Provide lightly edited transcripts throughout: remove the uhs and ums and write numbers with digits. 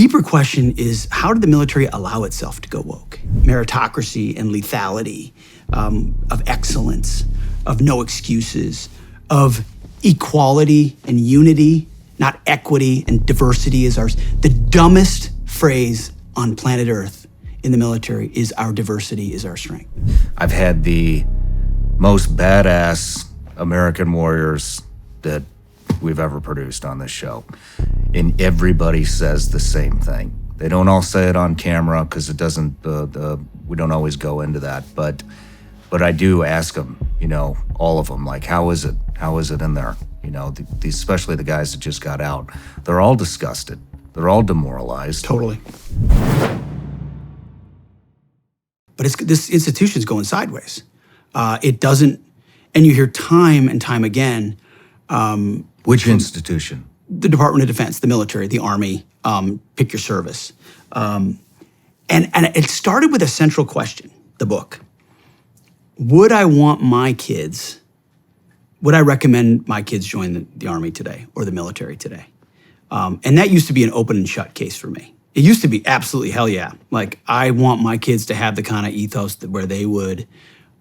deeper question is, how did the military allow itself to go woke? Meritocracy and lethality, of excellence, of no excuses, of equality and unity, not equity and diversity is ours. The dumbest phrase on planet Earth in the military is our diversity is our strength. I've had the most badass American warriors that we've ever produced on this show. And everybody says the same thing. They don't all say it on camera because it doesn't, we don't always go into that. But I do ask them, all of them, like, how is it? How is it in there? These, especially the guys that just got out, they're all disgusted. They're all demoralized. Totally. But this institution's going sideways. It doesn't, and you hear time and time again. Which institution? The Department of Defense, the military, the Army, pick your service. And it started with a central question, the book. Would I recommend my kids join the Army today or the military today? And that used to be an open and shut case for me. It used to be absolutely hell yeah. Like, I want my kids to have the kind of ethos where they would.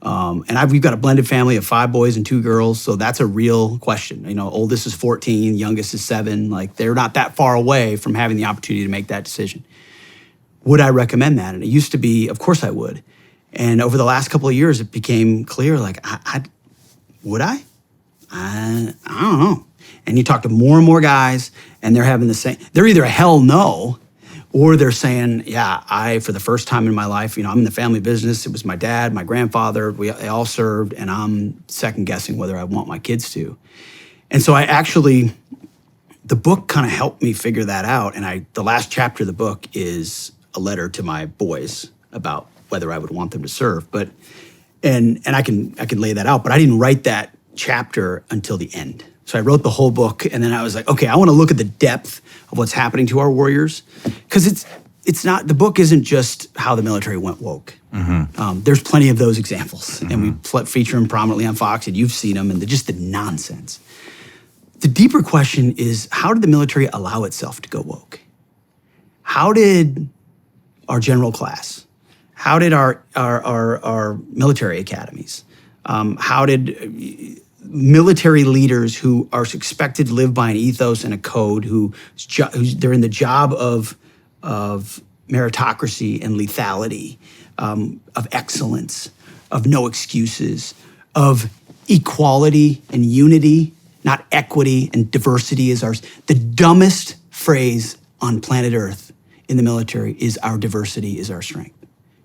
And we've got a blended family of 5 boys and 2 girls, so that's a real question. Oldest is 14, youngest is 7. Like, they're not that far away from having the opportunity to make that decision. Would I recommend that? And it used to be, of course I would. And over the last couple of years, it became clear, like, would I? I don't know. And you talk to more and more guys, and they're having the same, they're either a hell no, or they're saying, yeah, for the first time in my life, I'm in the family business. It was my dad, my grandfather, they all served, and I'm second guessing whether I want my kids to. And so the book kind of helped me figure that out. And the last chapter of the book is a letter to my boys about whether I would want them to serve. And I can lay that out, but I didn't write that chapter until the end. So I wrote the whole book, and then I was like, okay, I want to look at the depth of what's happening to our warriors, because it's not, the book isn't just how the military went woke. Mm-hmm. There's plenty of those examples, mm-hmm. and we feature them prominently on Fox, and you've seen them, and just the nonsense. The deeper question is, how did the military allow itself to go woke? How did our general class, how did our military academies, how did military leaders who are expected to live by an ethos and a code, they're in the job of meritocracy and lethality, of excellence, of no excuses, of equality and unity, not equity and diversity is ours. The dumbest phrase on planet Earth in the military is our diversity is our strength.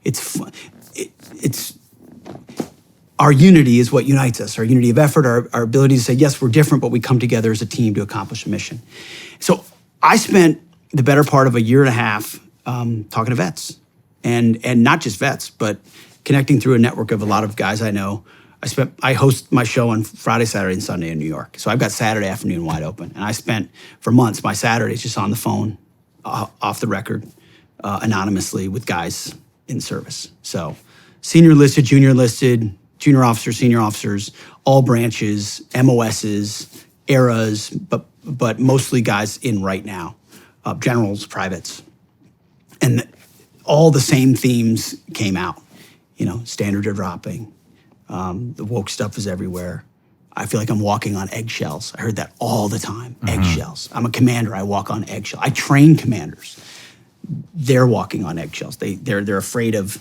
It's our unity is what unites us, our unity of effort, our ability to say, yes, we're different, but we come together as a team to accomplish a mission. So I spent the better part of a year and a half talking to vets, and not just vets, but connecting through a network of a lot of guys I know. I host my show on Friday, Saturday, and Sunday in New York. So I've got Saturday afternoon wide open. And I spent, for months, my Saturdays just on the phone, off the record, anonymously with guys in service. So senior enlisted, junior enlisted, junior officers, senior officers, all branches, MOSs, eras, but mostly guys in right now, generals, privates. And all the same themes came out. Standards are dropping. The woke stuff is everywhere. I feel like I'm walking on eggshells. I heard that all the time, mm-hmm. Eggshells. I'm a commander, I walk on eggshells. I train commanders. They're walking on eggshells. They're afraid of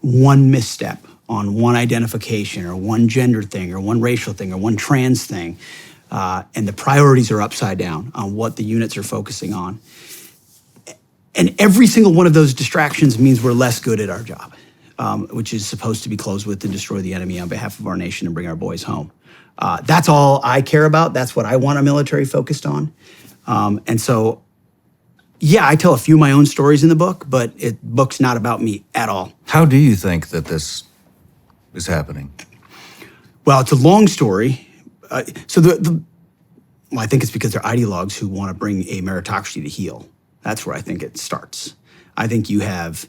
one misstep on one identification or one gender thing or one racial thing or one trans thing. And the priorities are upside down on what the units are focusing on. And every single one of those distractions means we're less good at our job, which is supposed to be close with and destroy the enemy on behalf of our nation and bring our boys home. That's all I care about. That's what I want our military focused on. And so, yeah, I tell a few of my own stories in the book, but the book's not about me at all. How do you think that this is happening? Well, it's a long story. I think it's because they're ideologues who want to bring a meritocracy to heel. That's where I think it starts. I think you have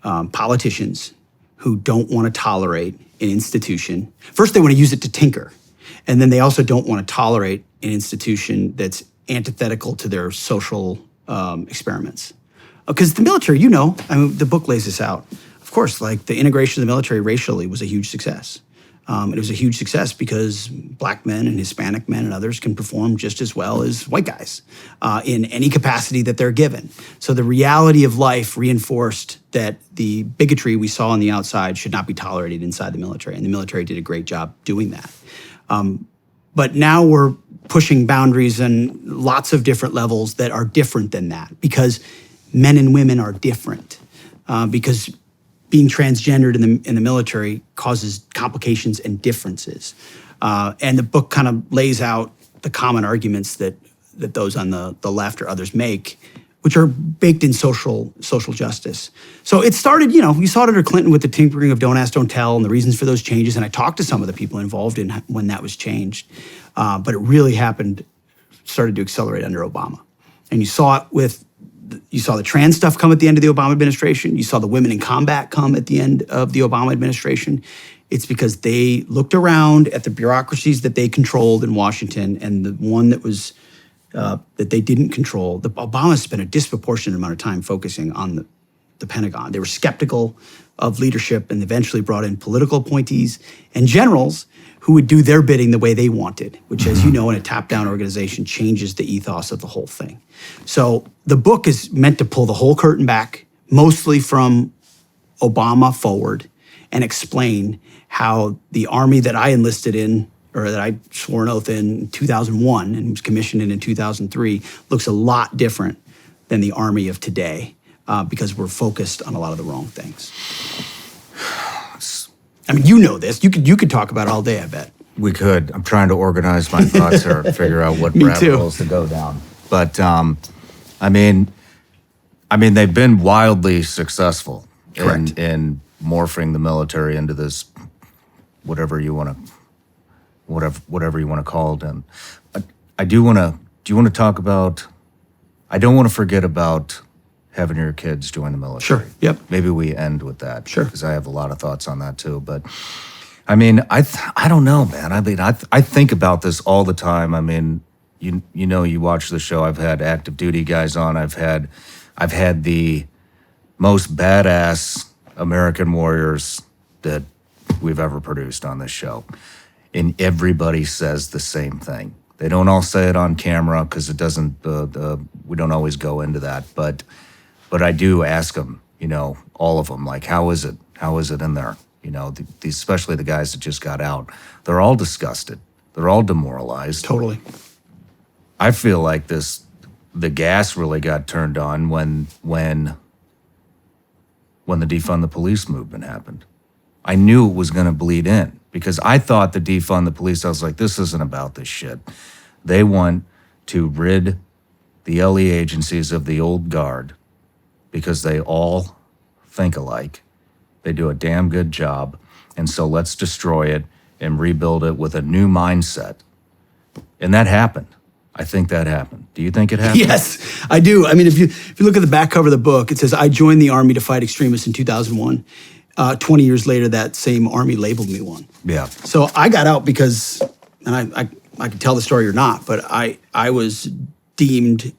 politicians who don't want to tolerate an institution. First, they want to use it to tinker. And then they also don't want to tolerate an institution that's antithetical to their social experiments. Because the military, you know, I mean, the book lays this out. Of course, like the integration of the military racially was a huge success. It was a huge success because black men and Hispanic men and others can perform just as well as white guys in any capacity that they're given. So the reality of life reinforced that the bigotry we saw on the outside should not be tolerated inside the military, and the military did a great job doing that. But now we're pushing boundaries on lots of different levels that are different than that, because men and women are different, because being transgendered in the military causes complications and differences. And the book kind of lays out the common arguments that those on the left or others make, which are baked in social justice. So it started, you know, you saw it under Clinton with the tinkering of Don't Ask, Don't Tell and the reasons for those changes. And I talked to some of the people involved in when that was changed. But it really started to accelerate under Obama. And you saw it you saw the trans stuff come at the end of the Obama administration. You saw the women in combat come at the end of the Obama administration. It's because they looked around at the bureaucracies that they controlled in Washington, and the one that was that they didn't control. Obama spent a disproportionate amount of time focusing on the Pentagon. They were skeptical of leadership and eventually brought in political appointees and generals who would do their bidding the way they wanted, which, as you know, in a top-down organization, changes the ethos of the whole thing. So the book is meant to pull the whole curtain back, mostly from Obama forward, and explain how the Army that I enlisted in, or that I swore an oath in 2001 and was commissioned in 2003, looks a lot different than the Army of today, because we're focused on a lot of the wrong things. I mean, you know this. You could talk about it all day, I bet. We could. I'm trying to organize my thoughts here, figure out what rabbit holes to go down. But I mean, they've been wildly successful in morphing the military into this whatever you want to call it. And I do want to. Do you want to talk about? I don't want to forget about having your kids join the military. Sure. Yep. Maybe we end with that. Sure. Because I have a lot of thoughts on that too. But I mean, I don't know, man. I mean, I think about this all the time. I mean, you know, you watch the show. I've had active duty guys on. I've had the most badass American warriors that we've ever produced on this show, and everybody says the same thing. They don't all say it on camera because it doesn't. We don't always go into that, but I do ask them, you know, all of them, like, how is it? How is it in there? You know, especially the guys that just got out. They're all disgusted. They're all demoralized. Totally. I feel like the gas really got turned on when the defund the police movement happened. I knew it was going to bleed in because I thought the defund the police, I was like, this isn't about this shit. They want to rid the LE agencies of the old guard because they all think alike. They do a damn good job. And so let's destroy it and rebuild it with a new mindset. And that happened. I think that happened. Do you think it happened? Yes, I do. I mean, if you look at the back cover of the book, it says, I joined the Army to fight extremists in 2001. 20 years later, that same Army labeled me one. Yeah. So I got out because, and I can tell the story or not, but I was deemed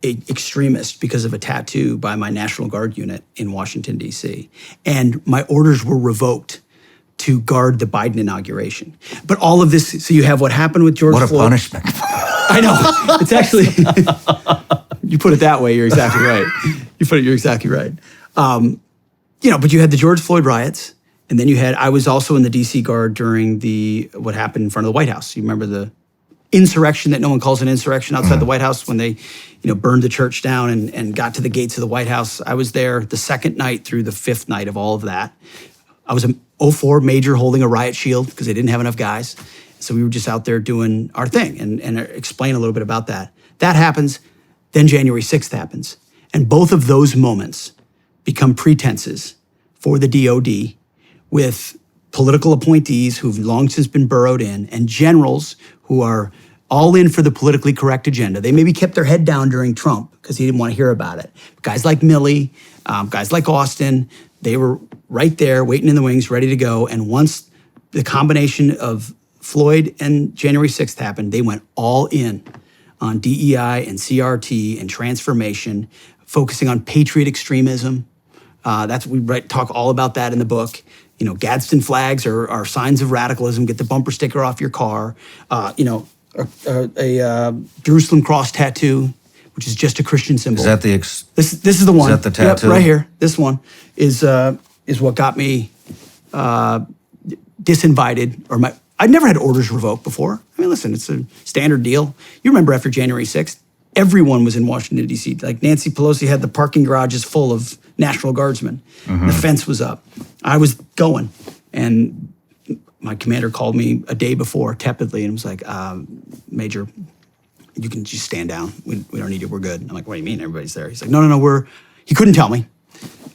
an extremist because of a tattoo by my National Guard unit in Washington, D.C. And my orders were revoked to guard the Biden inauguration. But all of this, so you have what happened with George Floyd. What a punishment. I know. It's actually, you put it that way, you're exactly right. You're exactly right. You know, but you had the George Floyd riots, and then I was also in the DC Guard during what happened in front of the White House. You remember the insurrection that no one calls an insurrection outside the White House when they, burned the church down and got to the gates of the White House. I was there the second night through the fifth night of all of that. I was a 04 major holding a riot shield because they didn't have enough guys. So we were just out there doing our thing and explain a little bit about that. That happens, then January 6th happens. And both of those moments become pretenses for the DOD with political appointees who've long since been burrowed in and generals who are all in for the politically correct agenda. They maybe kept their head down during Trump because he didn't want to hear about it. Guys like Milley, guys like Austin, they were right there waiting in the wings, ready to go. And once the combination of Floyd and January 6th happened, they went all in on DEI and CRT and transformation focusing on patriot extremism. Talk all about that in the book. Gadsden flags are signs of radicalism. Get the bumper sticker off your car. A Jerusalem cross tattoo, which is just a Christian symbol. Is that the this is the one? Is that the tattoo? Yep, right here. This one is what got me disinvited, I'd never had orders revoked before. I mean, listen, it's a standard deal. You remember after January 6th, everyone was in Washington, D.C. Like Nancy Pelosi had the parking garages full of National Guardsmen. Mm-hmm. The fence was up. I was going, and my commander called me a day before tepidly and was like, Major, you can just stand down. We don't need you. We're good. I'm like, what do you mean? Everybody's there. He's like, no. He couldn't tell me.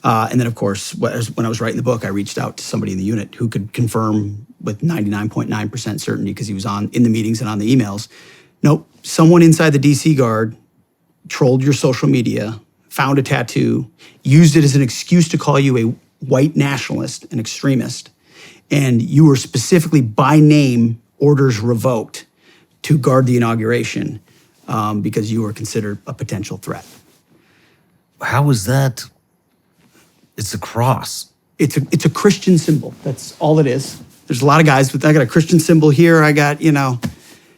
And then, of course, when I was writing the book, I reached out to somebody in the unit who could confirm with 99.9% certainty, because he was in the meetings and on the emails. Nope, someone inside the DC Guard trolled your social media, found a tattoo, used it as an excuse to call you a white nationalist, an extremist, and you were specifically by name orders revoked to guard the inauguration because you were considered a potential threat. How is that? It's a cross. It's a Christian symbol. That's all it is. There's a lot of guys, but I got a Christian symbol here. I got, no,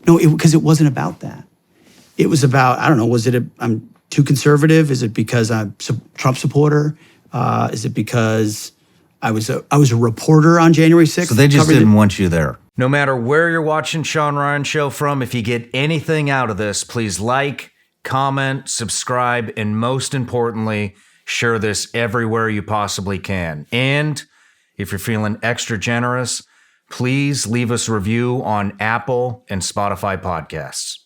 because it wasn't about that. It was about, I don't know, I'm too conservative? Is it because I'm a Trump supporter? Is it because I was a reporter on January 6th? So they just didn't want you there. No matter where you're watching Shawn Ryan Show from, if you get anything out of this, please like, comment, subscribe, and most importantly, share this everywhere you possibly can. And if you're feeling extra generous, please leave us a review on Apple and Spotify podcasts.